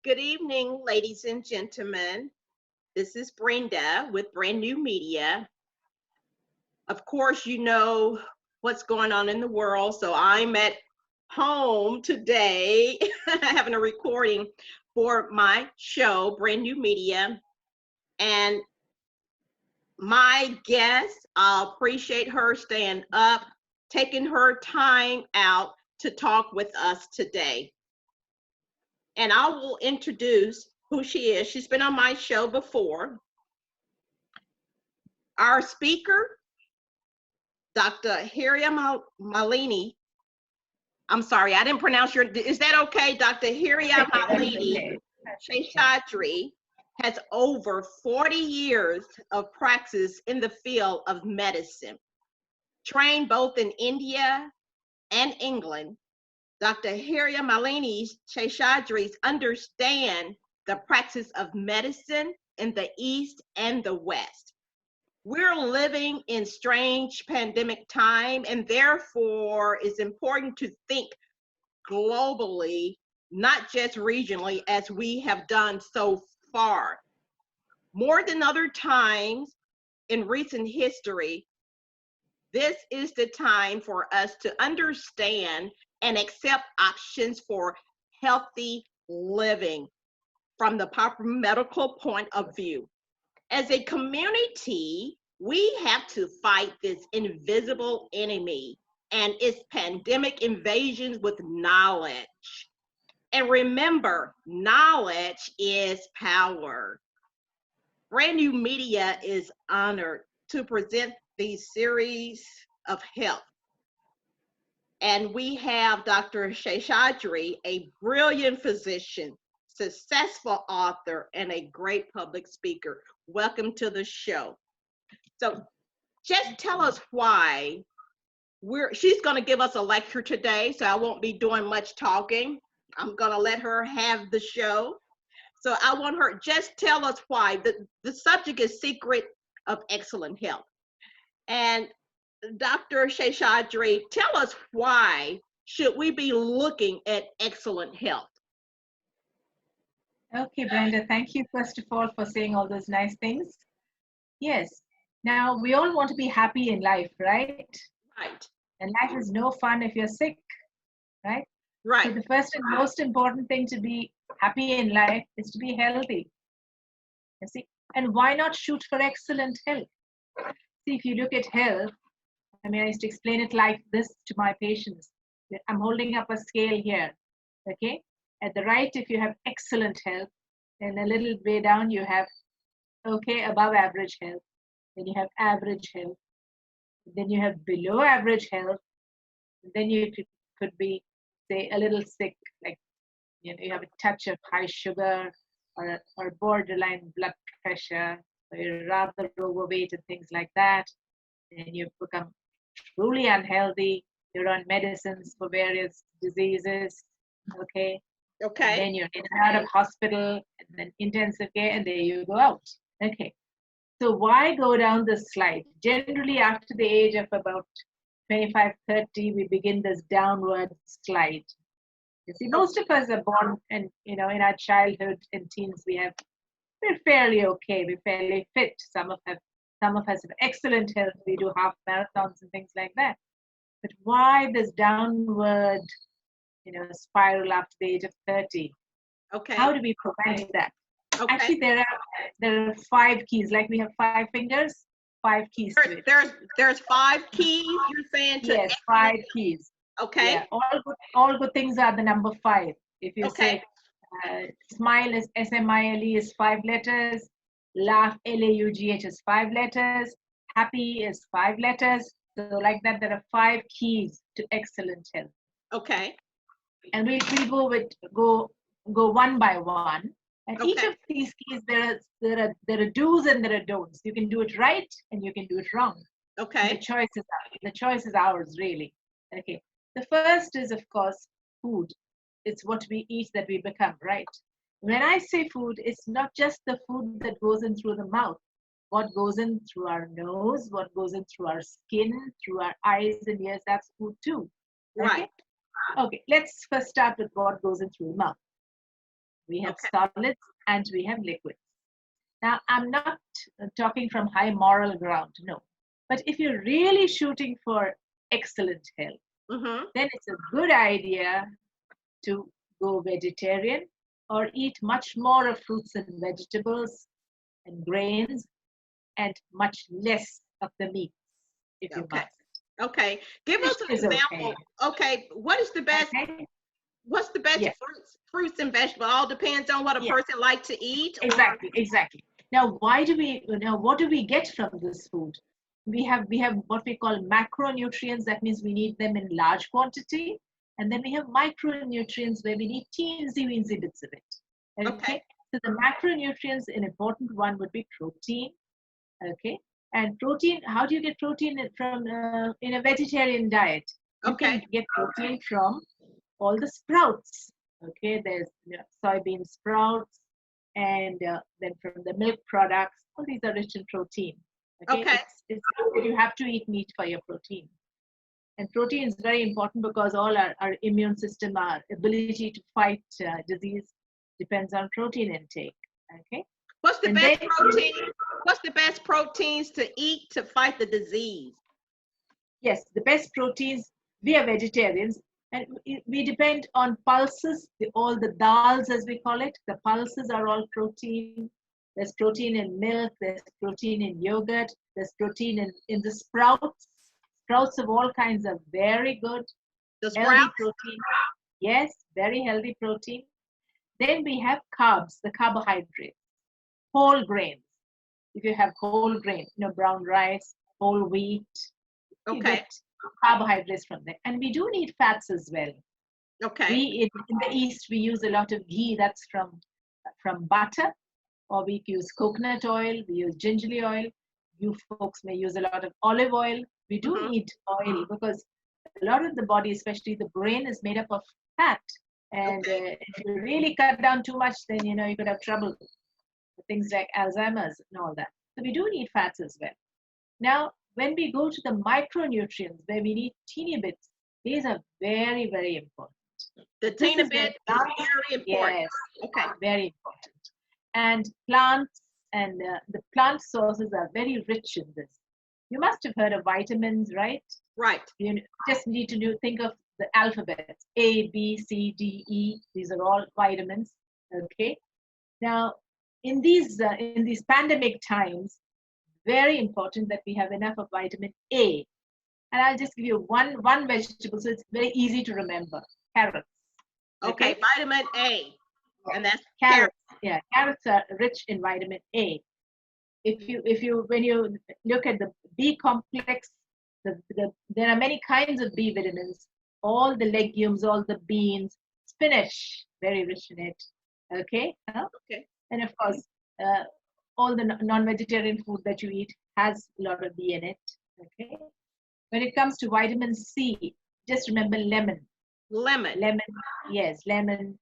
Good evening, ladies and gentlemen. This is Brenda with BrenNewMedia. Of course, you know what's going on in the world, so I'm at home today having a recording for my show, BrenNewMedia. And my guest, I appreciate her staying up, taking her time out to talk with us today. And I will introduce who she is. She's been on my show before. Our speaker, Dr. Hiramalini. I'm sorry, I didn't pronounce your, is that okay? Dr. Hiramalini Seshadri has over 40 years of practice in the field of medicine. Trained both in India and England, Dr. Hiramalini Seshadri understand the practice of medicine in the East and the West. We're living in strange pandemic time, and therefore it's important to think globally, not just regionally, as we have done so far. More than other times in recent history, this is the time for us to understand and accept options for healthy living from the proper medical point of view. As a community, we have to fight this invisible enemy and its pandemic invasions with knowledge. And remember, knowledge is power. BrenNewMedia is honored to present these series of health. And we have Dr. Seshadri, a brilliant physician, successful author, and a great public speaker. Welcome to the show. So just tell us why she's going to give us a lecture today, so I won't be doing much talking. I'm going to let her have the show. So I want her, just tell us why. The subject is Secret of Excellent Health. And Dr. Seshadri, tell us why should we be looking at excellent health? Okay, Brenda, thank you first of all for saying all those nice things. Yes, now we all want to be happy in life, right? Right. And life is no fun if you're sick, right? Right. So the first and most important thing to be happy in life is to be healthy. You see, and why not shoot for excellent health? See, if you look at health, I mean, I used to explain it like this to my patients. I'm holding up a scale here, okay? At the right, if you have excellent health, and a little way down, you have, okay, above average health. Then you have average health. Then you have below average health. Then you could be, say, a little sick, like, you know, you have a touch of high sugar or borderline blood pressure, or you're rather overweight and things like that. And you become truly unhealthy. You're on medicines for various diseases, okay? Okay. And then you're in and out of hospital, and then intensive care, and there you go out. Okay. So why go down this slide? Generally, after the age of about 25, 30, we begin this downward slide. You see, most of us are born, and you know, in our childhood and teens, we're fairly okay. We're fairly fit. Some of us have excellent health. We do half marathons and things like that. But why this downward, you know, spiral after the age of 30? Okay. How do we prevent that? Okay. Actually, there are 5 keys. Like we have 5 fingers, 5 keys to it. There's 5 keys. You're saying to yes, 5 keys. Okay. Yeah, all good things are the number 5. If you Okay. say smile is SMILE is 5 letters, laugh LAUGH is 5 letters, happy is 5 letters. So like that, there are 5 keys to excellent health. Okay. And we'll go one by one. And each of these keys, there are do's and there are don'ts. You can do it right and you can do it wrong. Okay. The choice is ours, really. Okay. The first is, of course, food. It's what we eat that we become, right? When I say food, it's not just the food that goes in through the mouth. What goes in through our nose, what goes in through our skin, through our eyes and ears, that's food too. Okay? Right. Okay, let's first start with what goes in through the mouth. We have Okay. solids and we have liquids. Now, I'm not talking from high moral ground, no. But if you're really shooting for excellent health, Mm-hmm. then it's a good idea to go vegetarian or eat much more of fruits and vegetables and grains and much less of the meats, if you Okay. must. Okay. Give Fish us an is example. Okay. What is the best? Okay? What's the best Yes, fruits and vegetables? All depends on what a yes, person like to eat. Or exactly. Now, what do we get from this food? We have what we call macronutrients. That means we need them in large quantity, and then we have micronutrients where we need teensy weensy bits of it. okay. Okay, so the macronutrients, an important one would be protein. Okay, and protein. How do you get protein from in a vegetarian diet? You Okay. can get protein from all the sprouts. Okay, there's soybean sprouts, and then from the milk products. All these are rich in protein. Okay, Okay. it's not that you have to eat meat for your protein. And protein is very important because all our immune system, our ability to fight disease depends on protein intake. Okay, What's the and best then protein? What's the best proteins to eat to fight the disease? yes, the best proteins. We are vegetarians, and we depend on pulses. All the dals, as we call it, the pulses are all protein. There's protein in milk. There's protein in yogurt. There's protein in the sprouts. Sprouts of all kinds are very good, The healthy sprouts? protein. Yes, very healthy protein. Then we have carbs, the carbohydrates, whole grains. If you have whole grain, brown rice, whole wheat, you Okay. get carbohydrates from there. And we do need fats as well. Okay. In the East, we use a lot of ghee. That's from butter, or we use coconut oil, we use gingerly oil. You folks may use a lot of olive oil. We do Mm-hmm. need oil because a lot of the body, especially the brain, is made up of fat. And Okay. if you really cut down too much, then you could have trouble with things like Alzheimer's and all that. So we do need fats as well. Now, when we go to the micronutrients, where we need teeny bits, these are very, very important. The This teeny is where bit is plants, very important. yes, Okay. very important. And plants and the plant sources are very rich in this. You must have heard of vitamins, right? Right. You just need to think of the alphabets: A, B, C, D, E. These are all vitamins. Okay. Now, in these pandemic times, very important that we have enough of vitamin A. And I'll just give you one vegetable, so it's very easy to remember: carrots. Okay. Okay, Vitamin A. And that's carrot. carrots. Yeah, carrots are rich in vitamin A. When you look at the B complex, there are many kinds of B vitamins. All the legumes, all the beans, spinach, very rich in it. Okay, Okay. and of course, uh, all the non-vegetarian food that you eat has a lot of B in it. Okay, when it comes to vitamin C, just remember lemon. Lemon. Lemon, yes, lemon,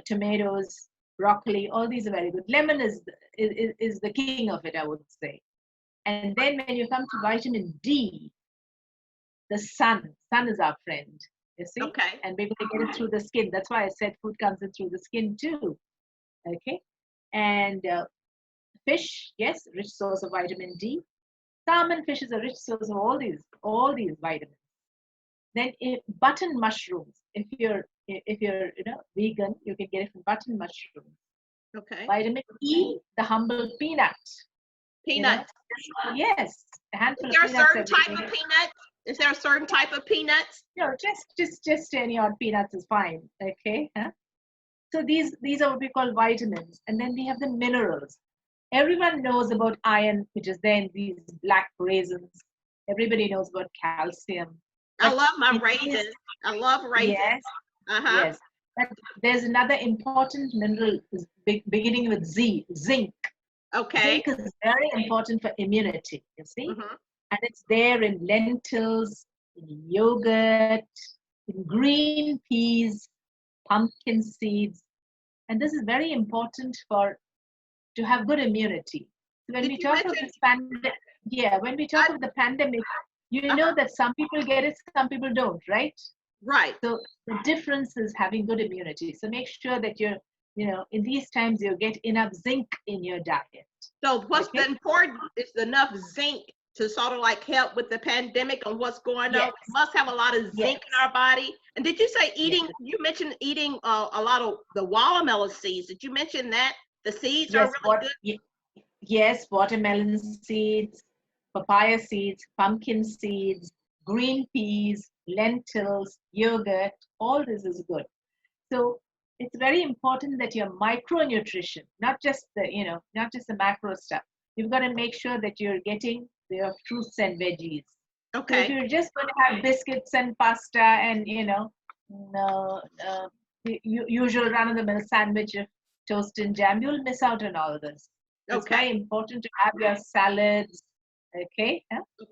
tomatoes, broccoli, all these are very good. Lemon is the king of it, I would say. And then when you come to vitamin D, the sun is our friend, you see? Okay. And we're going to get it through the skin. That's why I said food comes in through the skin too. Okay. And fish, yes, rich source of vitamin D. Salmon fish is a rich source of all these vitamins. Then button mushrooms. If you're vegan, you can get it from button mushrooms. Okay. Vitamin E, the humble peanut. Peanuts. Yes, a handful Is there of a peanuts certain every type day. of peanuts? Is there a certain type of peanuts? No, just any odd peanuts is fine. Okay. Huh? So these are what we call vitamins, and then we have the minerals. Everyone knows about iron, which is there in these black raisins. Everybody knows about calcium. I But love my in raisins. I love raisins. yes, Uh-huh. yes. But there's another important mineral beginning with Z, zinc. Okay. Zinc is very important for immunity, you see? Mm-hmm. And it's there in lentils, in yogurt, in green peas, pumpkin seeds. And this is very important to have good immunity. So when Did we you talk of mention? this pandemic, when we talk of the pandemic, know that some people get it, some people don't, right? Right. So the difference is having good immunity. So make sure that you're in these times you get enough zinc in your diet. So what's Okay. the important is enough zinc to sort of like help with the pandemic and what's going on. Yes. We must have a lot of zinc Yes. in our body. And did you say eating, Yes. you mentioned eating a lot of the watermelon seeds. Did you mention that? The seeds are really good? Yes, watermelon seeds, papaya seeds, pumpkin seeds, green peas, lentils, yogurt, all this is good. So it's very important that your micronutrition, not just the macro stuff. You've got to make sure that you're getting your fruits and veggies. So if Okay. you're just going to have biscuits and pasta and the usual run-of-the-mill sandwich of toast and jam, you'll miss out on all this. It's very important to have your salads, okay?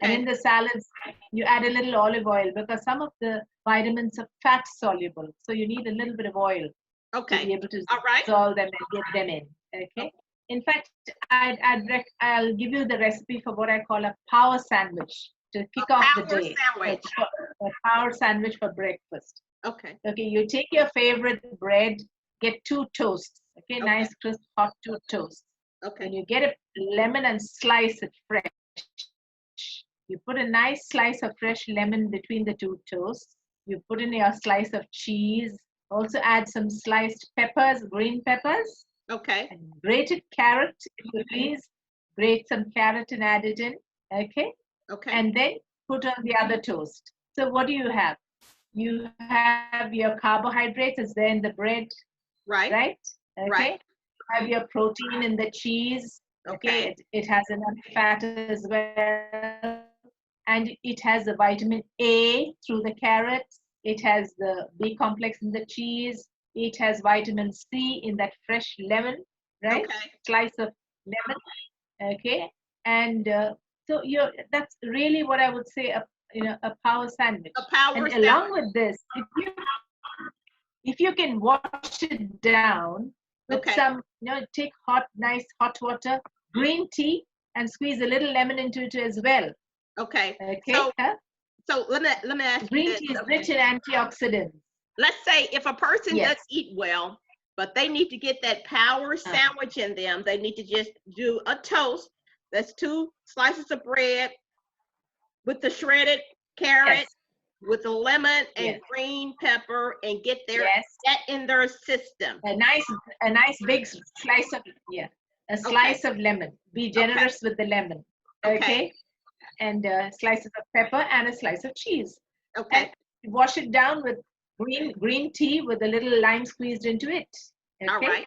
And in the salads, you add a little olive oil because some of the vitamins are fat soluble. So you need a little bit of oil to be able to dissolve them and get them in, okay? In fact, I'll give you the recipe for what I call a power sandwich to kick off the day. A power sandwich for breakfast. Okay, you take your favorite bread, get 2 toasts, nice crisp hot 2 toasts. And you get a lemon and slice it fresh. You put a nice slice of fresh lemon between the 2 toasts. You put in your slice of cheese. Also add some sliced peppers, green peppers. And grated carrot, if you please. Grate some carrot and add it in. And then put on the other toast. So what do you have? You have your carbohydrates is there in the bread. Right? You have your protein in the cheese. It has enough fat as well. And it has the vitamin A through the carrots. It has the B complex in the cheese. It has vitamin C in that fresh lemon, slice of lemon. And so that's really what I would say a power sandwich. A power and sandwich. Along with this, if you can wash it down with some, take nice hot water, green tea, and squeeze a little lemon into it as well. So let me ask you green this. tea is rich in antioxidants. Let's say if a person doesn't eat well, but they need to get that power sandwich in them, they need to just do a toast. That's 2 slices of bread with the shredded carrot, with the lemon and green pepper, and get that in their system. A nice big slice of slice of lemon. Be generous with the lemon. And slices of pepper and a slice of cheese. And wash it down with green tea with a little lime squeezed into it. All right.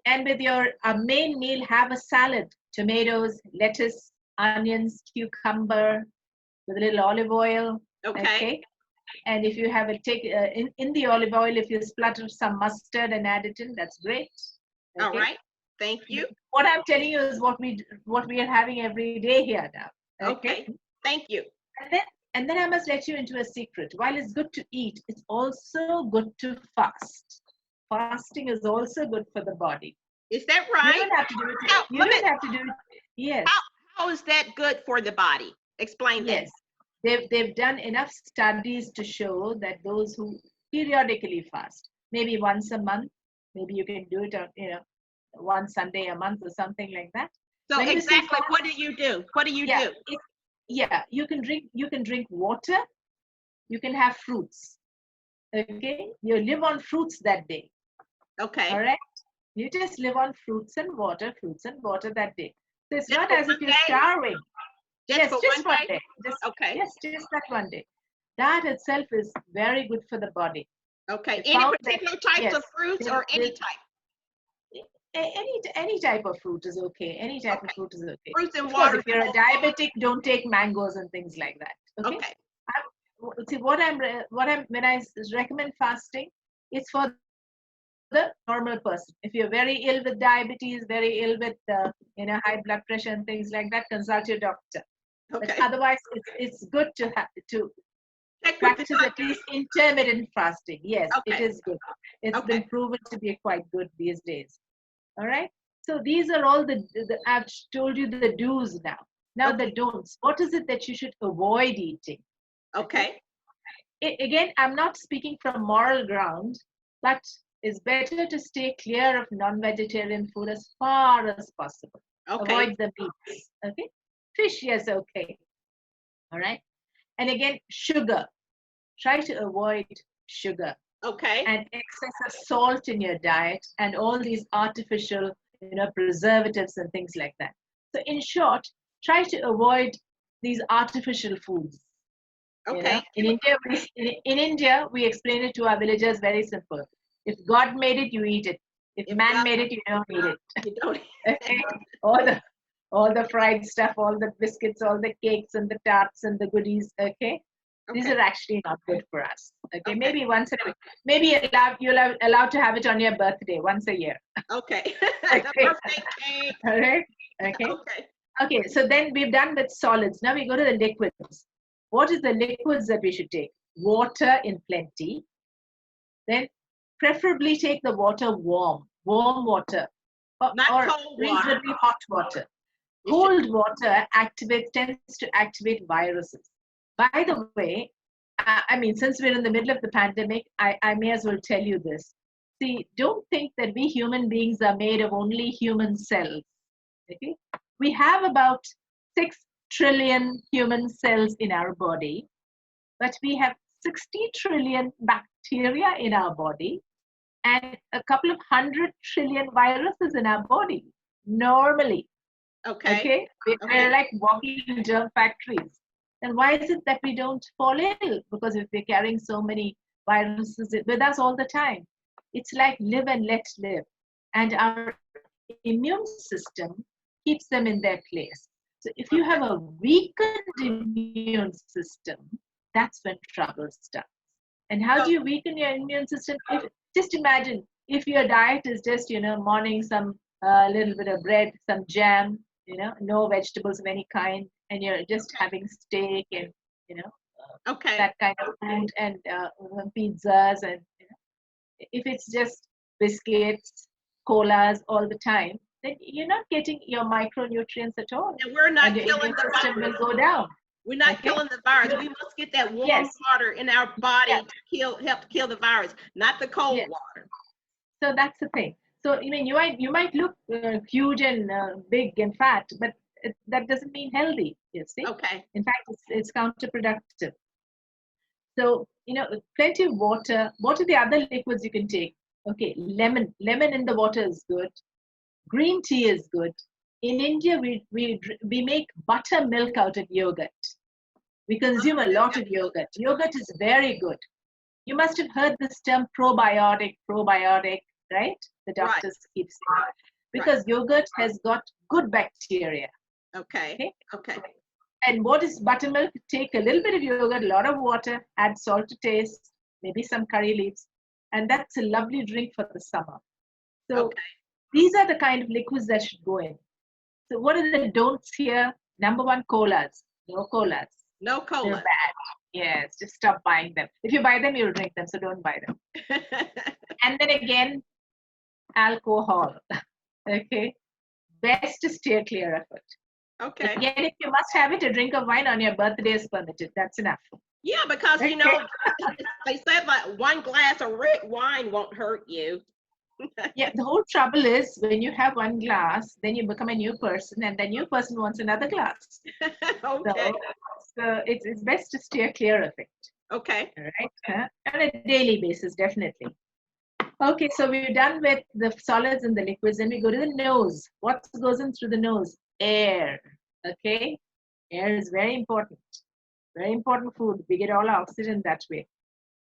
And with your main meal, have a salad: tomatoes, lettuce, onions, cucumber, with a little olive oil. And if you have it, take in the olive oil, if you splutter some mustard and add it in, that's great. All right. Thank you. What I'm telling you is what we are having every day here now. Thank you. And then I must let you into a secret. While it's good to eat, it's also good to fast. Fasting is also good for the body. Is that right? You don't have to do it. You don't have to do it. Yes. How is that good for the body? Explain that. Yes. They've done enough studies to show that those who periodically fast, maybe once a month, maybe you can do it on, one Sunday a month or something like that. So exactly, what do you do? What do you do? You can drink water. You can have fruits. You live on fruits that day. All right. You just live on fruits and water that day. So it's not as if you're starving. Just one day. Yes, just that one day. That itself is very good for the body. Any particular types of fruits or any type? Any type of fruit is okay. Any type of fruit is okay. Fruits and water. If you're a diabetic, don't take mangoes and things like that. See when I recommend fasting, it's for the normal person. If you're very ill with diabetes, very ill with high blood pressure and things like that, consult your doctor. But otherwise, it's good to practice at least intermittent fasting. Yes, it is good. It's been proven to be quite good these days. All right. So these are all I've told you the do's now. Now the don'ts. What is it that you should avoid eating? Again, I'm not speaking from moral ground, but it's better to stay clear of non-vegetarian food as far as possible. Okay. Avoid the meats. Okay. Fish, yes, okay. All right. And again, sugar. Try to avoid sugar. Okay. And excess of salt in your diet and all these artificial, preservatives and things like that. So in short, try to avoid these artificial foods. Okay. In India, we explain it to our villagers very simple. If God made it, you eat it. If man made it, you don't eat it. You don't. Okay? all the fried stuff, all the biscuits, all the cakes and the tarts and the goodies. Okay, these are actually not good for us. Okay, maybe once a week. Maybe you're allowed to have it on your birthday once a year. Okay. Okay. The birthday cake. All right. Okay. Okay. Okay. So then we've done with solids. Now we go to the liquids. What is the liquids that we should take? Water in plenty. Then preferably take the water warm water. Not or cold reasonably water. hot water. Cold water tends to activate viruses. By the way, I mean, since we're in the middle of the pandemic, I may as well tell you this. See, don't think that we human beings are made of only human cells. Okay? We have about 6 trillion human cells in our body, but we have 60 trillion bacteria in our body and a couple of 100 trillion viruses in our body normally. Okay. We're like walking germ factories. Then why is it that we don't fall ill? Because if we're carrying so many viruses with us all the time, it's like live and let live. And our immune system keeps them in their place. So if you have a weakened immune system, that's when trouble starts. And how do you weaken your immune system? Just imagine if your diet is just, morning some little bit of bread, some jam, no vegetables of any kind, and you're just having steak and, that kind of food and pizzas. And if it's just biscuits, colas all the time, then you're not getting your micronutrients at all. And we're not and killing the system virus. will go down. We're not killing the virus. We must get that warm water in our body to help kill the virus, not the cold water. So that's the thing. So I mean, you might look huge and big and fat, but that doesn't mean healthy. You see? Okay. In fact, it's counterproductive. So plenty of water. What are the other liquids you can take? Okay, lemon in the water is good. Green tea is good. In India, we make buttermilk out of yogurt. We consume a lot of yogurt. Yogurt is very good. You must have heard this term probiotic, right? The doctors keep saying. Because yogurt has got good bacteria. Okay. And what is buttermilk? Take a little bit of yogurt, a lot of water, add salt to taste, maybe some curry leaves, and that's a lovely drink for the summer. So these are the kind of liquids that should go in. So what are the don'ts here? Number one, colas. No colas. No colas. They're bad. Yes, just stop buying them. If you buy them, you'll drink them, so don't buy them. And then again, alcohol. Okay. Best to steer clear of it. Okay. Again, if you must have it, a drink of wine on your birthday is permitted. That's enough. Yeah, because they said like one glass of red wine won't hurt you. Yeah, the whole trouble is when you have one glass, then you become a new person, and the new person wants another glass. Okay. So it's best to steer clear of it. Okay. Right? On a daily basis, definitely. Okay, so we're done with the solids and the liquids, and we go to the nose. What goes in through the nose? Air. Okay, air is very important. Very important food. We get all our oxygen that way.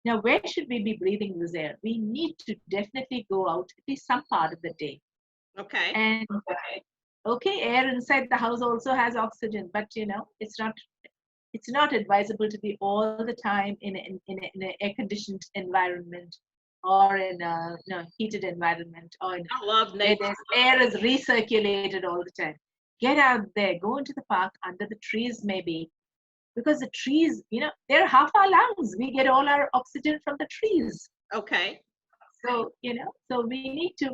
Now, where should we be breathing this air? We need to definitely go out at least some part of the day. Okay. And air inside the house also has oxygen, but it's not advisable to be all the time in an air-conditioned environment or in a heated environment or in I love nature. Air is recirculated all the time. Get out there, go into the park under the trees maybe. Because the trees, they're half our lungs. We get all our oxygen from the trees. Okay. So, so we need to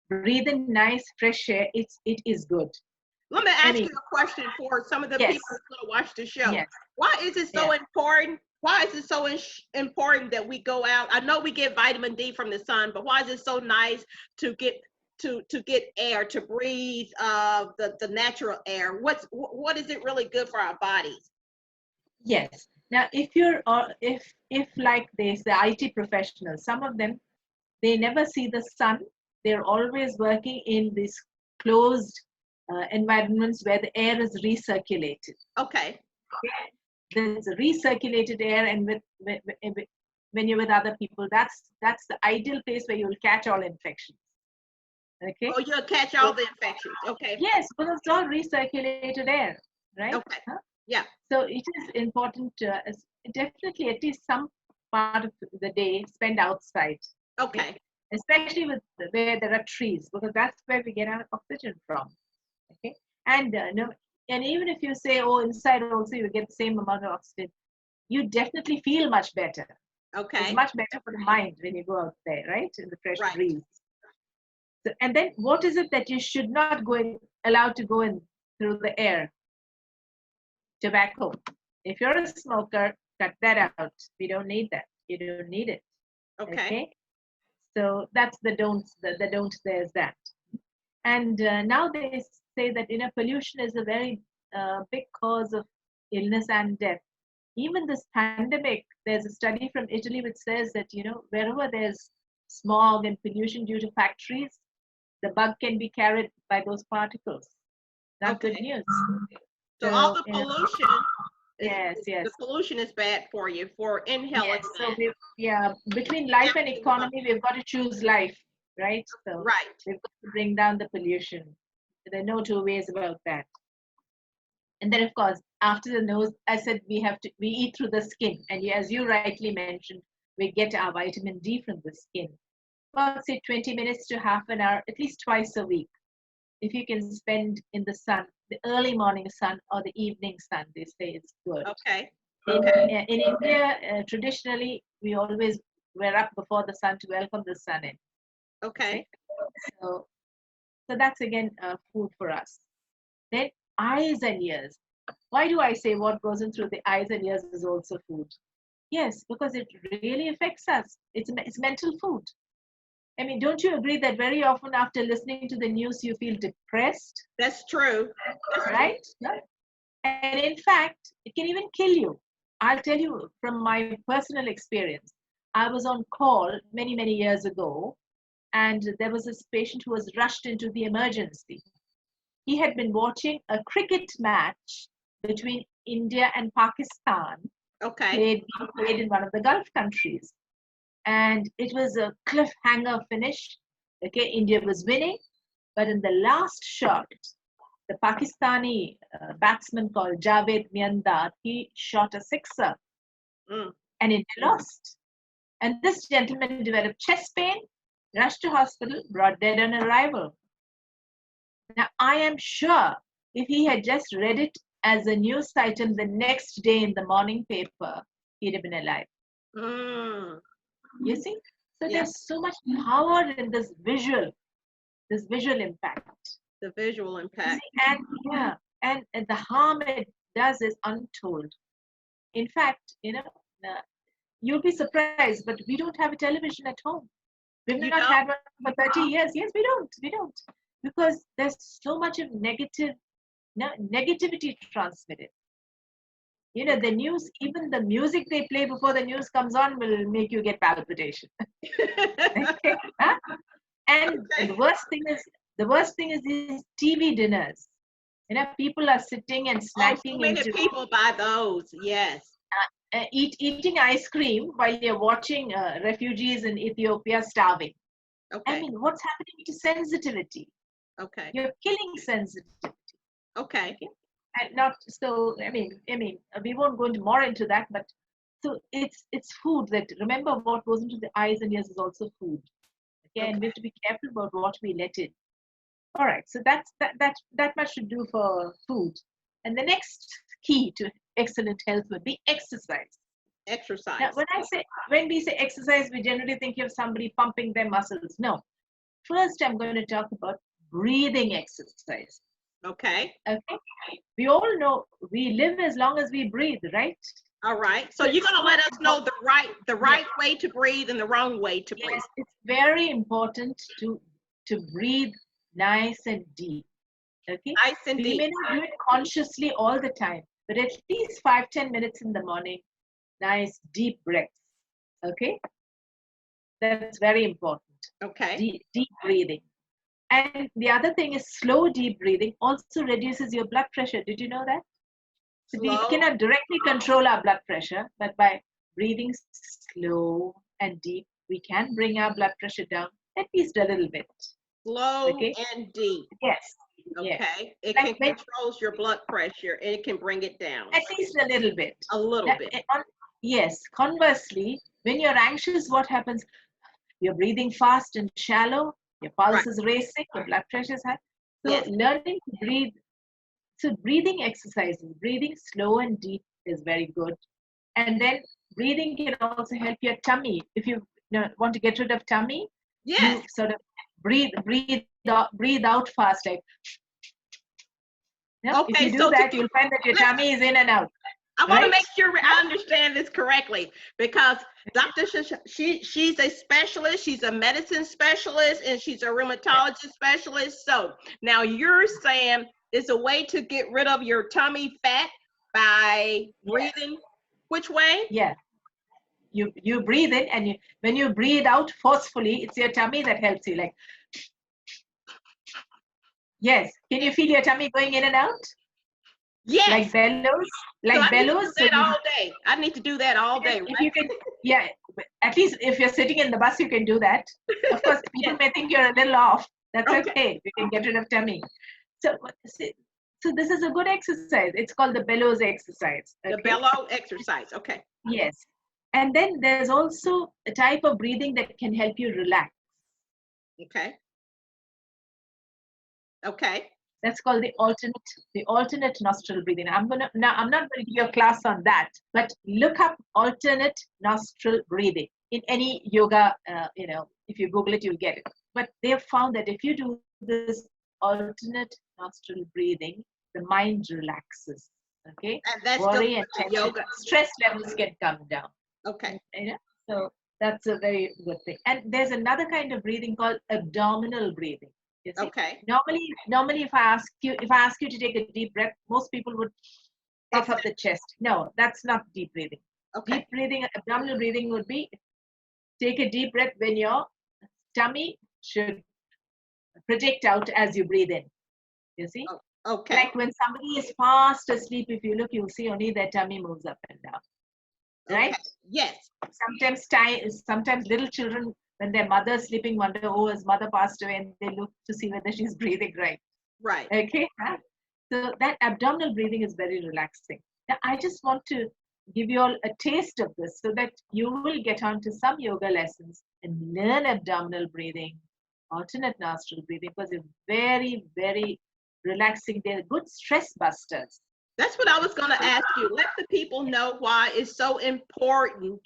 breathe in nice, fresh air. It is good. Let me ask you a question for some of the people who watch the show. Yes. Why is it so important Why is it so important that we go out? I know we get vitamin D from the sun, but why is it so nice to get air, to breathe the natural air? What is it really good for our bodies? Yes. Now, if you're, if like this, the IT professionals, some of them, they never see the sun. They're always working in these closed environments where the air is recirculated. Okay. There's a recirculated air, and when you're with other people, that's the ideal place where you'll catch all infections. Okay. Oh, you'll catch all the infections. Okay. Yes, because it's all recirculated air, right? Okay. Yeah. So it is important to definitely at least some part of the day spend outside. Okay. Especially where there are trees, because that's where we get our oxygen from. Okay. And no, and even if you say, oh, inside also you get the same amount of oxygen, you definitely feel much better. Okay. It's much better for the mind when you go out there, right, in the fresh Right. breeze. So, and then what is it that you should not allow to go in through the air? Tobacco. If you're a smoker, cut that out. We don't need that. You don't need it. Okay. So that's the don'ts. The don't, there's that. And now they say that pollution is a very big cause of illness and death. Even this pandemic, there's a study from Italy which says that wherever there's smog and pollution due to factories, the bug can be carried by those particles. That's good news. So all the pollution, yes. The pollution is bad for you, for inhaling. Yes, so between life and economy, we've got to choose life, right? So right. We've got to bring down the pollution. There are no two ways about that. And then, of course, after the nose, I said we eat through the skin. And as you rightly mentioned, we get our vitamin D from the skin. About say 20 minutes to half an hour, at least twice a week. If you can spend in the sun, the early morning sun or the evening sun, they say it's good. Okay. In India, traditionally, we always were up before the sun to welcome the sun in. Okay. So that's again food for us. Then eyes and ears. Why do I say what goes in through the eyes and ears is also food? Yes, because it really affects us. It's mental food. I mean, don't you agree that very often after listening to the news, you feel depressed? That's true. Right? And in fact, it can even kill you. I'll tell you from my personal experience. I was on call many, many years ago, and there was this patient who was rushed into the emergency. He had been watching a cricket match between India and Pakistan, played in one of the Gulf countries. And it was a cliffhanger finish. Okay, India was winning, but in the last shot, the Pakistani batsman called Javed Miandar, he shot a sixer, and India lost. And this gentleman developed chest pain, rushed to hospital, brought dead on arrival. Now, I am sure if he had just read it as a news item the next day in the morning paper, he'd have been alive. You see? So there's so much power in this visual impact. The visual impact. And the harm it does is untold. In fact, you'll be surprised, but we don't have a television at home. We've not had one for 30 years. Yes, we don't. Because there's so much of negativity transmitted. The news, even the music they play before the news comes on will make you get palpitation. Okay? Huh? And the worst thing is these TV dinners. People are sitting and snacking. So many people buy those. Yes. Eating ice cream while you're watching refugees in Ethiopia starving. Okay. I mean, what's happening to sensitivity? Okay. You're killing sensitivity. Okay. And not so. I mean, we won't go into more into that, but so it's food. That remember, what goes into the eyes and ears is also food. Okay, and we have to be careful about what we let in. All right, so that's that much to do for food. And the next key to excellent health would be exercise. Exercise. Now, when we say exercise, we generally think of somebody pumping their muscles. No. First, I'm going to talk about breathing exercise. Okay. We all know we live as long as we breathe, right? All right. So you're gonna let us know the right way to breathe and the wrong way to breathe. Yes, it's very important to breathe nice and deep. Okay. Nice and You may deep. not do it consciously all the time, but at least 5-10 minutes in the morning, nice deep breaths. Okay. That's very important. Okay. Deep breathing. And the other thing is slow deep breathing also reduces your blood pressure. Did you know that? So we Slow. cannot directly control our blood pressure, but by breathing slow and deep, we can bring our blood pressure down at least a little bit. Slow Okay. and deep. Yes. Okay. Yes. It Like can control your blood pressure and it can bring it down. At least a little bit. A little bit. Yes. Conversely, when you're anxious, what happens? You're breathing fast and shallow. Your pulse is racing. Your blood pressure is high. So Yes. learning to breathe. So breathing exercises, breathing slow and deep is very good. And then breathing can also help your tummy. If you want to get rid of tummy, Yes. you sort of breathe out fast. Like, Okay, if you do so that, you'll find that your tummy is in and out. I want to make sure I understand this correctly, because Dr. She's a specialist, she's a medicine specialist, and she's a rheumatologist specialist. So now you're saying it's a way to get rid of your tummy fat by breathing. Which way? Yeah. You breathe in, and when you breathe out forcefully, it's your tummy that helps you. Like, yes. Can you feel your tummy going in and out? Yes. Like bellows? Like bellows? I need to do that all day. I need to do that all day, right? If you can, yeah. At least if you're sitting in the bus, you can do that. Of course, people may think you're a little off. That's okay. You can get rid of tummy. So this is a good exercise. It's called the bellows exercise. Okay? The bellow exercise. Okay. Yes. And then there's also a type of breathing that can help you relax. Okay. Okay. That's called the alternate nostril breathing. I'm not going to give you a class on that, but look up alternate nostril breathing in any yoga. If you Google it, you'll get it. But they've found that if you do this alternate nostril breathing, the mind relaxes. Okay. And that's worry and tension, yoga. Stress levels can come down. Okay. So that's a very good thing. And there's another kind of breathing called abdominal breathing. You see? Okay. Normally, if I ask you to take a deep breath, most people would puff up the chest. No, that's not deep breathing. Okay. Deep breathing, abdominal breathing would be take a deep breath when your tummy should project out as you breathe in. You see? Okay. Like when somebody is fast asleep, if you look, you'll see only their tummy moves up and down. Right? Okay. Yes. Sometimes little children, when their mother is sleeping, wonder, oh, his mother passed away, and they look to see whether she's breathing right. Right. Okay. So that abdominal breathing is very relaxing. Now, I just want to give you all a taste of this so that you will get on to some yoga lessons and learn abdominal breathing, alternate nostril breathing, because it's very, very relaxing. They're good stress busters. That's what I was going to ask you. Let the people know why it's so important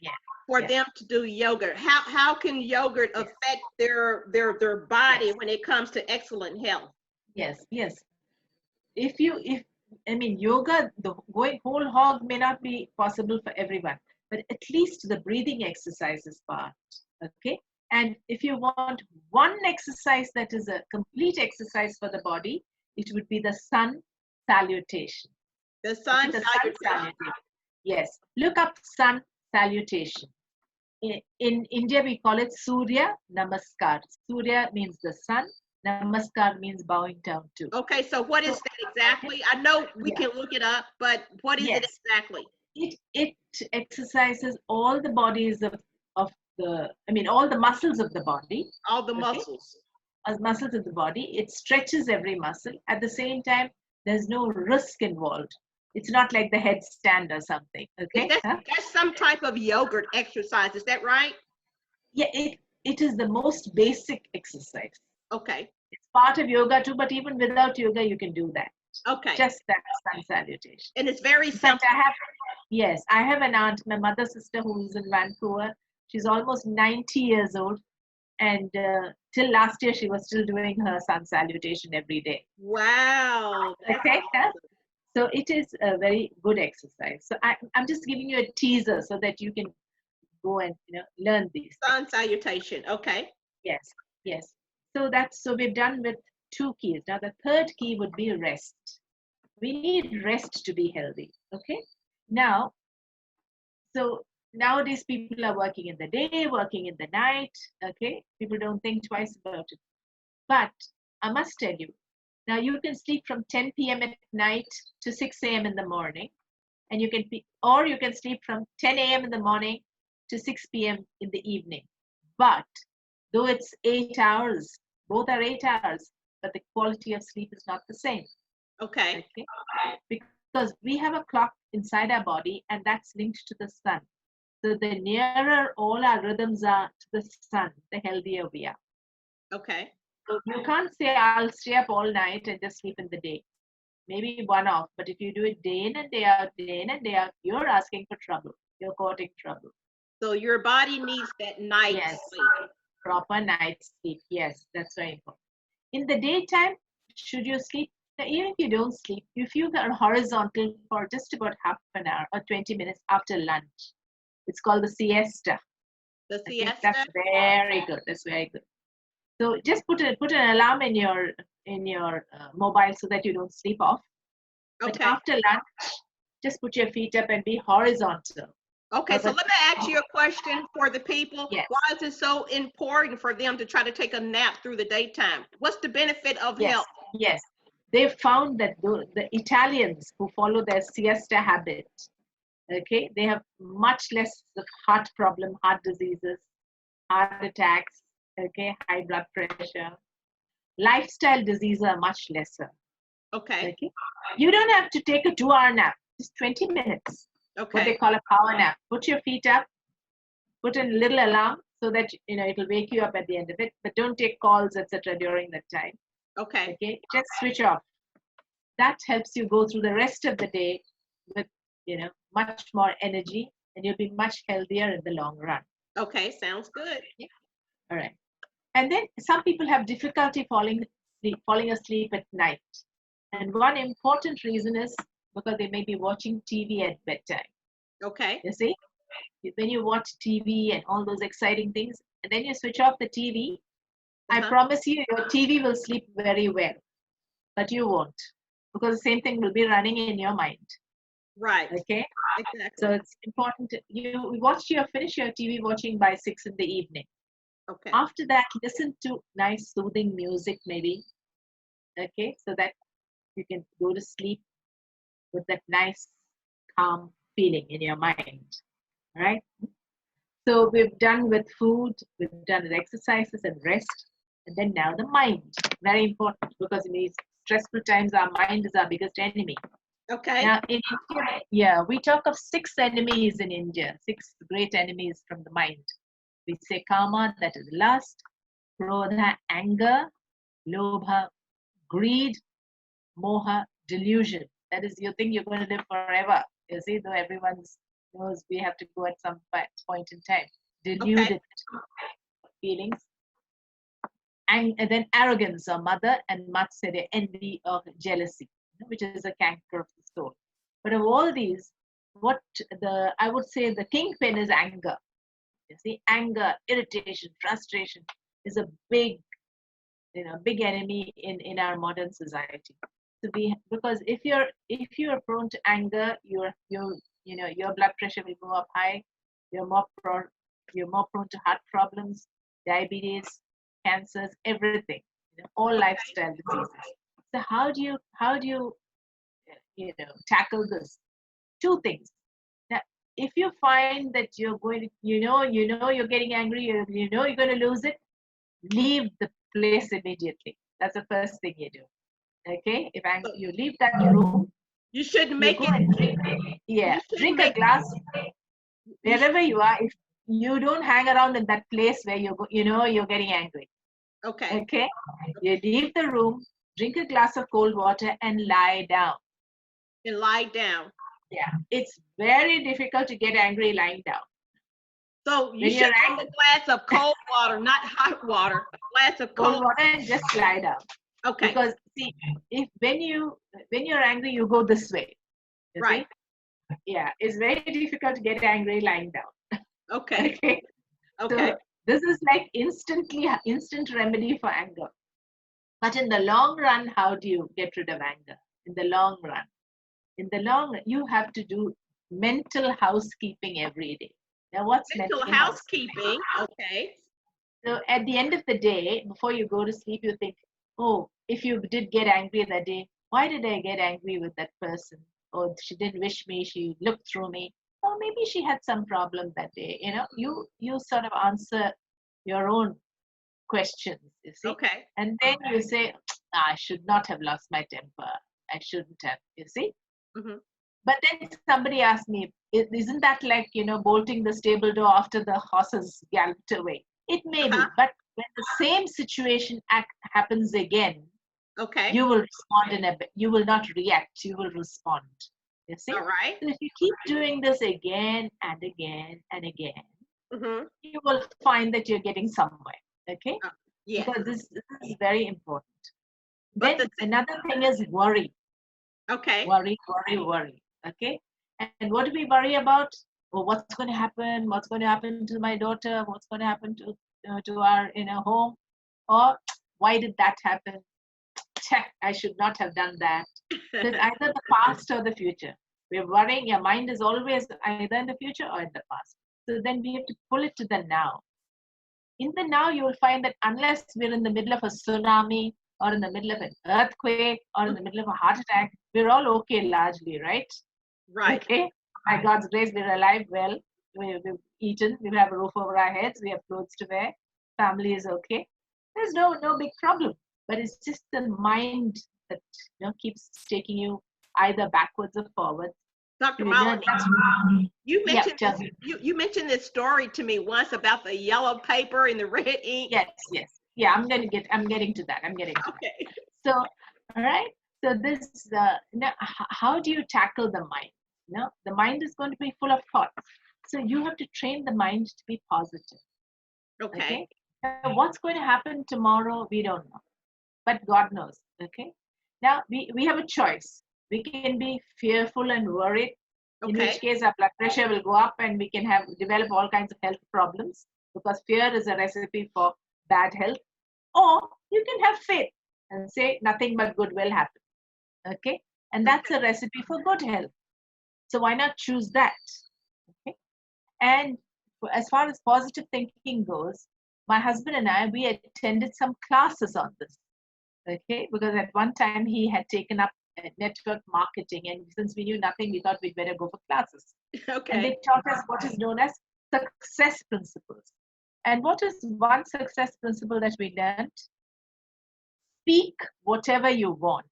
for them to do yoga. How can yogurt affect their body when it comes to excellent health? Yes. Yoga, the going whole hog may not be possible for everyone, but at least the breathing exercises part. Okay. And if you want one exercise that is a complete exercise for the body, it would be the sun salutation. The sun salutation. Yes. Look up sun salutation. In India, we call it Surya Namaskar. Surya means the sun. Namaskar means bowing down to. Okay, so what is that exactly? I know we can look it up, but what is it exactly? It exercises all the bodies all the muscles of the body. All the muscles. As muscles of the body. It stretches every muscle. At the same time, there's no risk involved. It's not like the headstand or something. Okay. That's some type of yogurt exercise. Is that right? Yeah, it is the most basic exercise. Okay. It's part of yoga too, but even without yoga, you can do that. Okay. Just that sun salutation. And it's very simple. I have an aunt, my mother's sister, who's in Vancouver. She's almost 90 years old. And till last year, she was still doing her sun salutation every day. Wow. Okay. Awesome. So it is a very good exercise. So I'm just giving you a teaser so that you can go and learn these things. Sun salutation. Okay. Yes, yes. So we've done with 2 keys. Now the third key would be rest. We need rest to be healthy. Okay. Now, so nowadays people are working in the day, working in the night. Okay. People don't think twice about it. But I must tell you, now you can sleep from 10 p.m. at night to 6 a.m. in the morning, and you can sleep from 10 a.m. in the morning to 6 p.m. in the evening. But though it's 8 hours, both are 8 hours, but the quality of sleep is not the same. Okay. Okay? Because we have a clock inside our body, and that's linked to the sun. So the nearer all our rhythms are to the sun, the healthier we are. Okay. So you can't say, I'll stay up all night and just sleep in the day. Maybe one off, but if you do it day in and day out, you're asking for trouble. You're courting trouble. So your body needs that night sleep. Proper night sleep. Yes, that's very important. In the daytime, should you sleep? Even if you don't sleep, if you are horizontal for just about half an hour or 20 minutes after lunch, it's called the siesta. The siesta. That's very good. That's very good. So just put an alarm in your mobile so that you don't sleep off. But after lunch, just put your feet up and be horizontal. Okay, so let me ask you a question for the people. Yes. Why is it so important for them to try to take a nap through the daytime? What's the benefit of health? Yes, they found that the Italians who follow their siesta habit, okay, they have much less of heart diseases, heart attacks, okay, high blood pressure. Lifestyle diseases are much lesser. Okay. You don't have to take a 2-hour nap, just 20 minutes. Okay. What they call a power nap. Put your feet up, put in a little alarm so that it'll wake you up at the end of it, but don't take calls, etc. during that time. Okay. Okay, just switch off. That helps you go through the rest of the day with much more energy, and you'll be much healthier in the long run. Okay, sounds good. Yeah. All right. And then some people have difficulty falling asleep at night. And one important reason is because they may be watching TV at bedtime. Okay. You see, when you watch TV and all those exciting things, and then you switch off the TV, I promise you, your TV will sleep very well, but you won't, because the same thing will be running in your mind. Right. Okay. Exactly. So it's important you finish your TV watching by 6 in the evening. Okay. After that, listen to nice soothing music, maybe. Okay, so that you can go to sleep with that nice, calm feeling in your mind. All right. So we've done with food, we've done with exercises and rest, and then now the mind. Very important, because in these stressful times, our mind is our biggest enemy. Okay. Now in India, we talk of 6 enemies in India, 6 great enemies from the mind. We say kama, that is lust, krodha, anger, lobha, greed, moha, delusion. That is, you think you're going to live forever. You see, though everyone knows we have to go at some point in time. Deluded feelings. And then arrogance or mother, and matsarya, envy or jealousy, which is a canker of the soul. But of all these, I would say the kingpin is anger. You see, anger, irritation, frustration is a big enemy in our modern society. Because if you're prone to anger, your blood pressure will go up high. You're more prone to heart problems, diabetes, cancers, everything. All lifestyle diseases. So how do you tackle this? 2 things. Now, if you find that you're going to, you're getting angry, you're going to lose it, leave the place immediately. That's the first thing you do. Okay, if you leave that room, you shouldn't make it. Drink a glass wherever you are. If you don't hang around in that place where you're getting angry. Okay. Okay, you leave the room, drink a glass of cold water, and lie down. And lie down. Yeah, it's very difficult to get angry lying down. So you should drink a glass of cold water, not hot water. A glass of cold water and just lie down. Okay. Because see, if when you're angry, you go this way. You Right. see? Yeah, it's very difficult to get angry lying down. Okay. Okay. Okay. So this is like instant remedy for anger. But in the long run, how do you get rid of anger? In the long run, you have to do mental housekeeping every day. Now, what's Mental mental housekeeping. Okay. So at the end of the day, before you go to sleep, you think, oh, if you did get angry that day, why did I get angry with that person? Or she didn't wish me, she looked through me. Or maybe she had some problem that day. You sort of answer your own questions, you see. Okay. And then you say, I should not have lost my temper. I shouldn't have, you see. Mm-hmm. But then somebody asked me, isn't that like, bolting the stable door after the horses galloped away? It may be, but when the same situation happens again, Okay. you will respond you will not react, you will respond. You see? All right. So if you keep doing this again and again and again, Mm-hmm. you will find that you're getting somewhere. Okay? Yes. Because this is very important. But Then another thing is worry. okay. Worry. Okay? And what do we worry about? Well, what's going to happen? What's going to happen to my daughter? What's going to happen to our home? Or why did that happen? Check, I should not have done that. So it's either the past or the future. We're worrying, your mind is always either in the future or in the past. So then we have to pull it to the now. In the now, you will find that unless we're in the middle of a tsunami or in the middle of an earthquake or in the middle of a heart attack, we're all okay largely, right? Right. Okay. By God's grace, we're alive well. We've eaten. We have a roof over our heads. We have clothes to wear. Family is okay. There's no big problem. But it's just the mind that keeps taking you either backwards or forwards. Dr. You Malini, you mentioned yeah, you mentioned this story to me once about the yellow paper and the red ink. Yes. Yeah, I'm getting to that. Okay. So, all right. So this, how do you tackle the mind? The mind is going to be full of thoughts. So you have to train the mind to be positive. Okay. Now, what's going to happen tomorrow? We don't know, but God knows. Okay. Now we have a choice. We can be fearful and worried, in which case our blood pressure will go up and we can develop all kinds of health problems, because fear is a recipe for bad health. Or you can have faith and say nothing but good will happen. Okay. And that's a recipe for good health. So why not choose that? Okay. And as far as positive thinking goes, my husband and I, we attended some classes on this. Okay. Because at one time he had taken up network marketing, and since we knew nothing, we thought we'd better go for classes. Okay. And they taught us what is known as success principles. And what is one success principle that we learned? Speak whatever you want,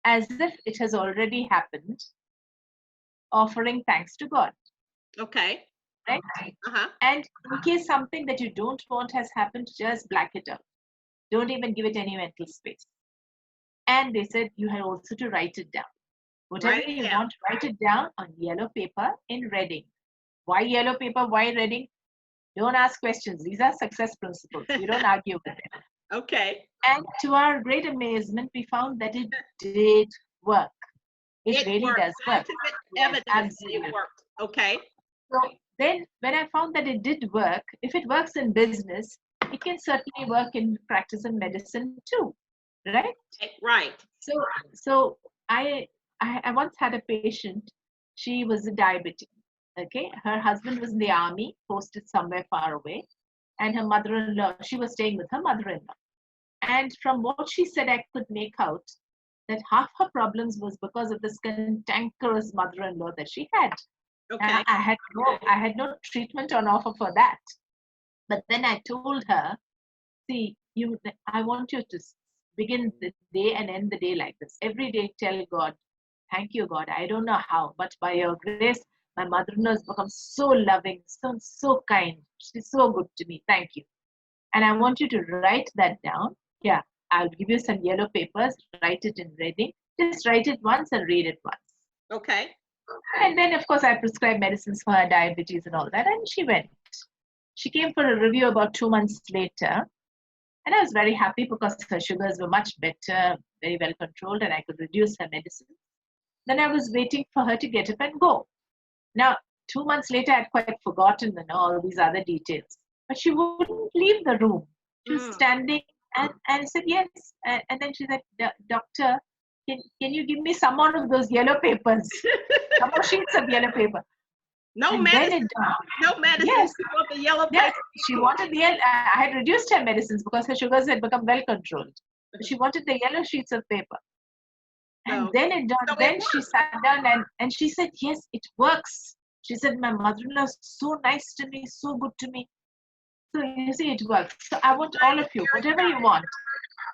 as if it has already happened, offering thanks to God. Okay. Right? And in case something that you don't want has happened, just black it out. Don't even give it any mental space. And they said you have also to write it down. Whatever you want, write it down on yellow paper in red ink. Why yellow paper? Why red ink? Don't ask questions. These are success principles. You don't argue with them. Okay. And to our great amazement, we found that it did work. It really worked. does work. Evidence it worked. Okay. So then when I found that it did work, if it works in business, it can certainly work in practice and medicine too. Right? Right. So I once had a patient. She was a diabetic. Okay. Her husband was in the army, posted somewhere far away. And her mother-in-law, she was staying with her mother-in-law. And from what she said, I could make out that half her problems was because of this cantankerous mother-in-law that she had. Okay. And I had no treatment on offer for that. But then I told her, see, I want you to begin the day and end the day like this. Every day tell God, thank you, God. I don't know how, but by your grace, my mother-in-law has become so loving, so kind. She's so good to me. Thank you. And I want you to write that down. Yeah, I'll give you some yellow papers. Write it in red ink. Just write it once and read it once. Okay. And then, of course, I prescribed medicines for her diabetes and all that. And she went. She came for a review about 2 months later. And I was very happy because her sugars were much better, very well controlled, and I could reduce her medicine. Then I was waiting for her to get up and go. Now, 2 months later, I'd quite forgotten all these other details. But she wouldn't leave the room. She was standing, and I said, yes. And then she said, doctor, can you give me some more of those yellow papers? Some more sheets of yellow paper. No And medicine. No medicine. Yes. She wanted the yellow Yes, paper. she wanted the yellow. I had reduced her medicines because her sugars had become well controlled. She wanted the yellow sheets of paper. And No. then it dawned. So Then it she works. sat down and she said, yes, it works. She said, my mother-in-law is so nice to me, so good to me. So you see, it works. So I want all of you, whatever you want.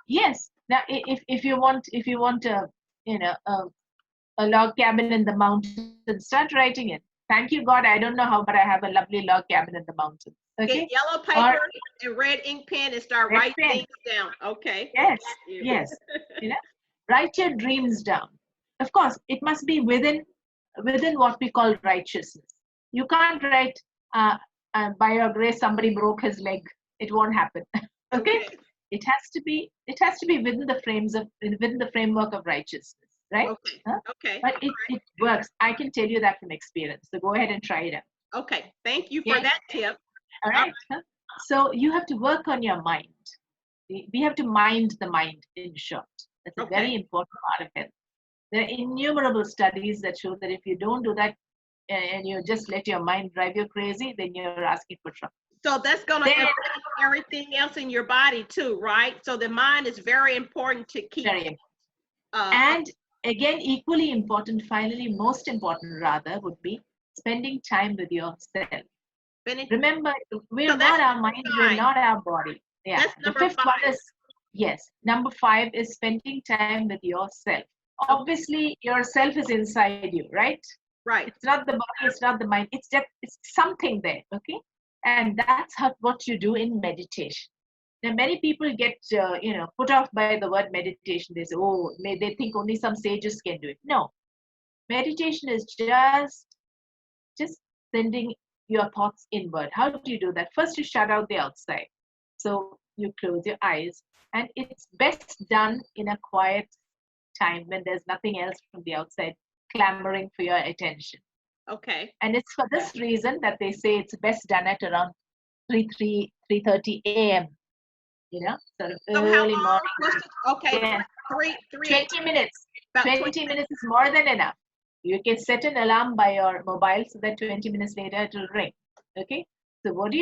Yes. Now, if you want a log cabin in the mountains, start writing it. Thank you, God. I don't know how, but I have a lovely log cabin in the mountains. Okay. Get yellow paper and red ink pen and start Red writing pen. things down. Okay. Yes. Got you. Yes. Write your dreams down. Of course, it must be within what we call righteousness. You can't write, by your grace, somebody broke his leg. It won't happen. Okay. It has to be within the framework of righteousness, right? Okay. Huh? Okay. But it works. I can tell you that from experience. So go ahead and try it out. Okay. Thank you for that tip. All right. So you have to work on your mind. We have to mind the mind, in short. That's a very important part of health. There are innumerable studies that show that if you don't do that and you just let your mind drive you crazy, then you're asking for trouble. So that's going to affect everything else in your body too, right? So the mind is very important to keep. Very important. And again, equally important, finally, most important rather, would be spending time with yourself. Remember, we're not our mind, we're not our body. Yeah. The fifth one is, yes, number 5 is spending time with yourself. Obviously, yourself is inside you, right? Right. It's not the body, it's not the mind. It's something there, okay? And that's what you do in meditation. Now, many people get, put off by the word meditation. They say, they think only some sages can do it. No. Meditation is just sending your thoughts inward. How do you do that? First, you shut out the outside. So you close your eyes. And it's best done in a quiet time when there's nothing else from the outside clamoring for your attention. Okay. And it's for this reason that they say it's best done at around 3:30 a.m. Sort of early morning. Okay. Yeah. 20 minutes. 20 minutes is more than enough. You can set an alarm by your mobile so that 20 minutes later it will ring. Okay. So what do?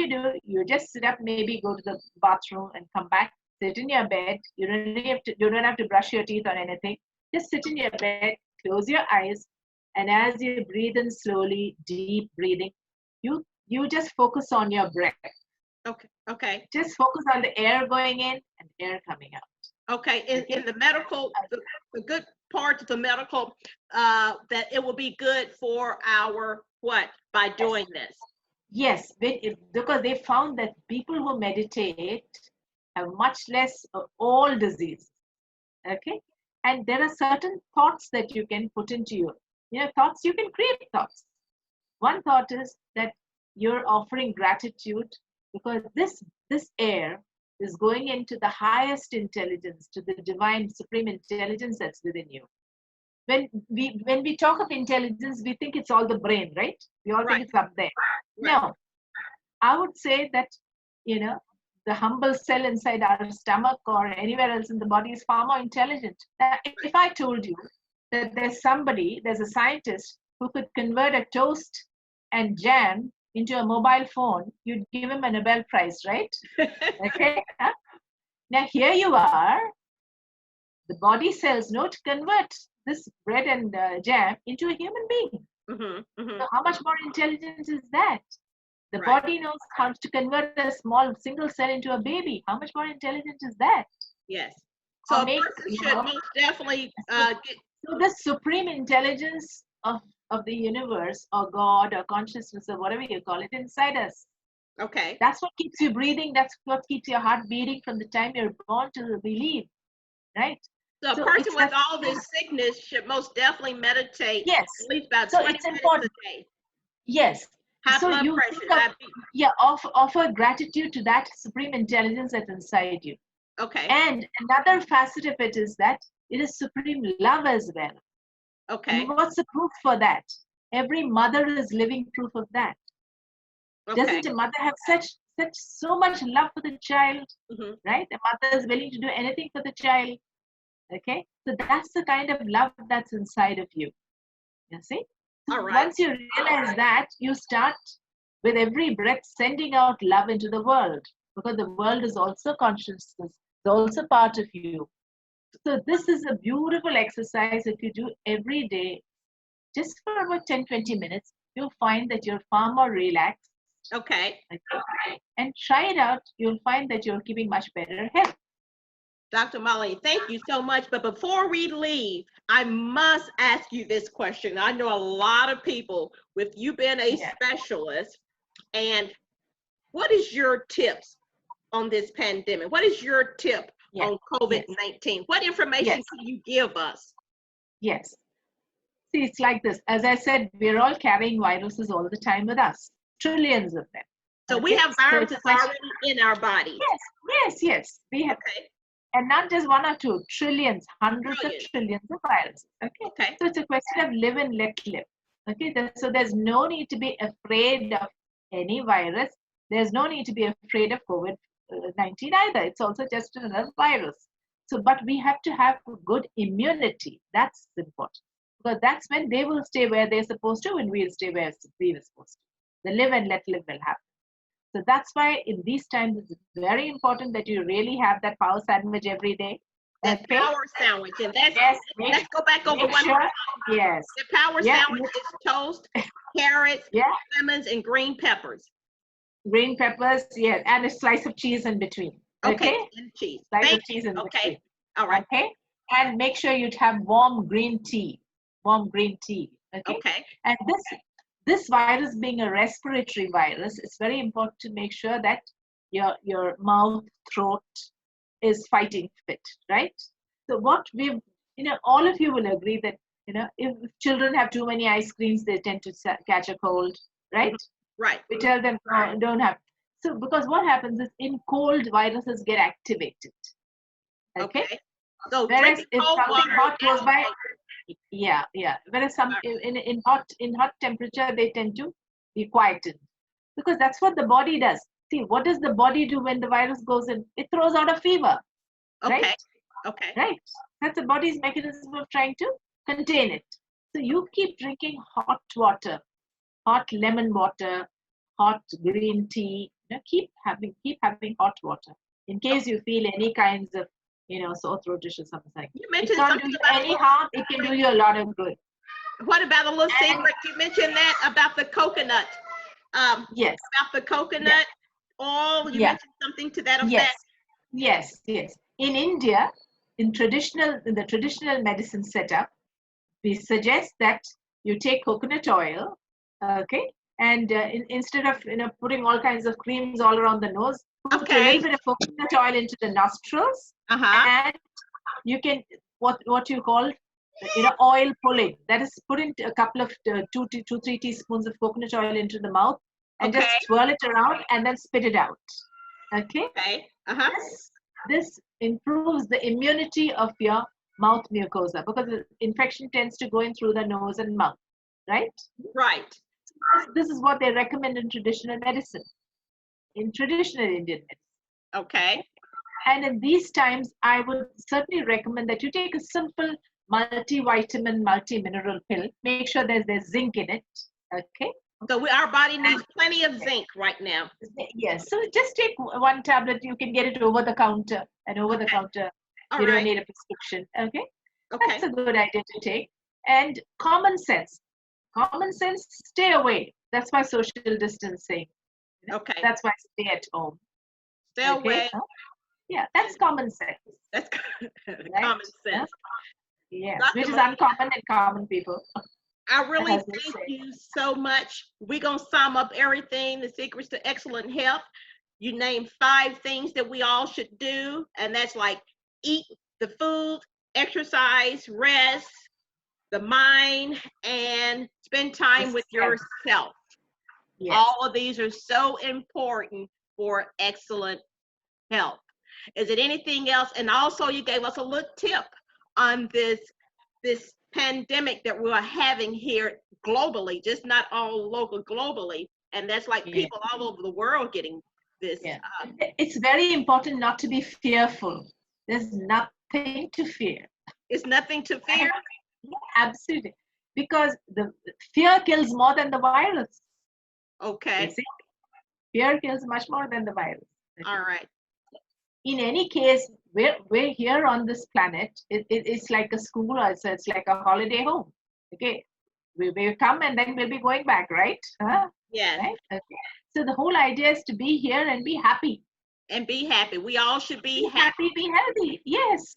You just sit up, maybe go to the bathroom and come back. Sit in your bed. You don't have to brush your teeth or anything. Just sit in your bed, close your eyes, and as you breathe in slowly, deep breathing, you just focus on your breath. Okay. Just focus on the air going in and air coming out. Okay. In the medical, the good part of the medical, that it will be good for our what by doing this? Yes, because they found that people who meditate have much less of all disease. Okay. And there are certain thoughts that you can put into you. Thoughts, you can create thoughts. One thought is that you're offering gratitude because this air is going into the highest intelligence, to the divine supreme intelligence that's within you. When we talk of intelligence, we think it's all the brain, right? We all think it's up there. Right. No, I would say that, the humble cell inside our stomach or anywhere else in the body is far more intelligent. Now, if I told you that there's a scientist who could convert a toast and jam into a mobile phone, you'd give him a Nobel Prize, right? Okay. Now here you are. The body cells know to convert this bread and jam into a human being. So how much more intelligence is that? The body knows how to convert a small single cell into a baby. How much more intelligent is that? Yes. So a person should most definitely get. So the supreme intelligence of the universe or God or consciousness or whatever you call it inside us. Okay. That's what keeps you breathing. That's what keeps your heart beating from the time you're born till we leave. Right? So a person with all this sickness should most definitely meditate. Yes. At least about 20 minutes a day. Yes. High blood pressure. Offer gratitude to that supreme intelligence that's inside you. Okay. And another facet of it is that it is supreme love as well. Okay. And what's the proof for that? Every mother is living proof of that. Okay. Doesn't a mother have so much love for the child, Mm-hmm. right? A mother is willing to do anything for the child. Okay, so that's the kind of love that's inside of you. You see? So All right. once you realize that, you start with every breath sending out love into the world, because the world is also consciousness, it's also part of you. So this is a beautiful exercise. If you do every day, just for about 10-20 minutes, you'll find that you're far more relaxed. Okay. Okay? And try it out. You'll find that you're keeping much better health. Dr. Malini, thank you so much. But before we leave, I must ask you this question. I know a lot of people, with you being a specialist, and what is your tips on this pandemic? What is your tip on COVID-19? What information can you give us? Yes. See, it's like this. As I said, we're all carrying viruses all the time with us, trillions of them. So we have viruses already in our body. Yes. We have, and not just one or two, trillions, hundreds of trillions of viruses. Okay. So it's a question of live and let live. Okay. So there's no need to be afraid of any virus. There's no need to be afraid of COVID-19 either. It's also just another virus. So, but we have to have good immunity. That's important. Because that's when they will stay where they're supposed to, and we'll stay where we were supposed to. The live and let live will happen. So that's why in these times it's very important that you really have that power sandwich every day. That power sandwich, and that's let's go back over one more time. Yes. The power sandwich is toast, carrots, lemons, and green peppers. Green peppers, and a slice of cheese in between. Okay. And cheese. Slice of cheese in between. All right. Okay. And make sure you have warm green tea. Okay. And this virus being a respiratory virus, it's very important to make sure that your mouth, throat is fighting fit, right? So what we've, all of you will agree that, if children have too many ice creams, they tend to catch a cold, right? Right. We tell them, don't have. So because what happens is in cold, viruses get activated. Okay. So whereas if cold something water hot goes by, whereas in hot temperature they tend to be quietened, because that's what the body does. See, what does the body do when the virus goes in? It throws out a fever. Right? Right. That's the body's mechanism of trying to contain it. So you keep drinking hot water, hot lemon water, hot green tea. Keep having hot water in case you feel any kinds of sore throat or something like that. You mentioned it can't do you any harm. It can do you a lot of good. What about a little secret? You mentioned that about the coconut. Yes. About the coconut oil. You mentioned something to that effect. Yes. In India, in the traditional medicine setup, we suggest that you take coconut oil, okay, and instead of putting all kinds of creams all around the nose, put a little bit of coconut oil into the nostrils, and you can what you call oil pulling. That is, put in a couple of 2-3 teaspoons of coconut oil into the mouth and just swirl it around and then spit it out. Okay. This improves the immunity of your mouth mucosa, because the infection tends to go in through the nose and mouth, right? Right. So this is what they recommend in traditional medicine, in traditional Indian medicine. Okay. And in these times, I would certainly recommend that you take a simple multivitamin, multi-mineral pill. Make sure there's zinc in it. Okay. So our body needs plenty of zinc right now. Yes. So just take one tablet. You can get it over the counter, and over the counter, you don't need a prescription. Okay. That's a good idea to take. And common sense. Common sense, stay away. That's why social distancing. Okay. That's why stay at home. Stay away. Yeah, that's common sense. That's common sense. Yeah, which is uncommon in common people. I really thank you so much. We're going to sum up everything, the secrets to excellent health. You named 5 things that we all should do, and that's like eat the food, exercise, rest, the mind, and spend time with yourself. Yes. All of these are so important for excellent health. Is it anything else? And also you gave us a little tip on this pandemic that we're having here globally, just not all local, globally. And that's like Yeah. people all over the world getting this. Yeah. It's very important not to be fearful. There's nothing to fear. It's nothing to fear. Yeah, absolutely. Because the fear kills more than the virus. Okay. You see? Fear kills much more than the virus. All right. In any case, we're here on this planet. It's like a school, or it's like a holiday home. Okay. We come and then we'll be going back, right? Yes. Right? Okay. So the whole idea is to be here and be happy. And be happy. We all should be happy. Be healthy. Yes.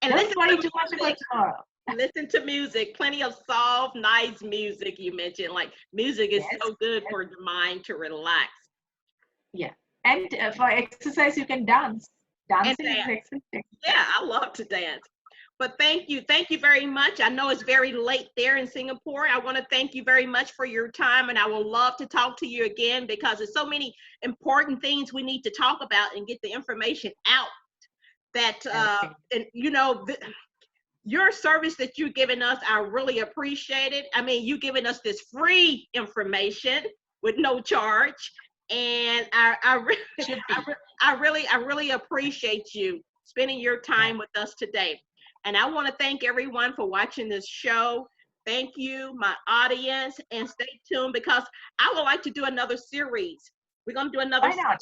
And don't worry too much about tomorrow. Listen to music, plenty of soft, nice music you mentioned. Like music is so good for your mind to relax. Yeah. And for exercise, you can dance. Dancing is exercise. Yeah, I love to dance. But thank you very much. I know it's very late there in Singapore. I want to thank you very much for your time, and I will love to talk to you again, because there's so many important things we need to talk about and get the information out. That and you know, your service that you're giving us, I really appreciate it. I mean, you giving us this free information with no charge, and I really appreciate you spending your time with us today. And I want to thank everyone for watching this show. Thank you, my audience, and stay tuned, because I would like to do another series. We're going to do another series. Why not?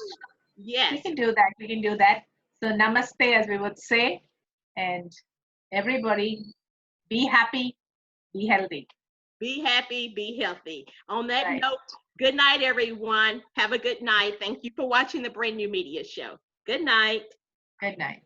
Yes. We can do that. We can do that. So namaste, as we would say, and everybody be happy, be healthy. Be happy, be healthy. On that note, good night, everyone. Have a good night. Thank you for watching the BrenNewMedia show. Good night. Good night.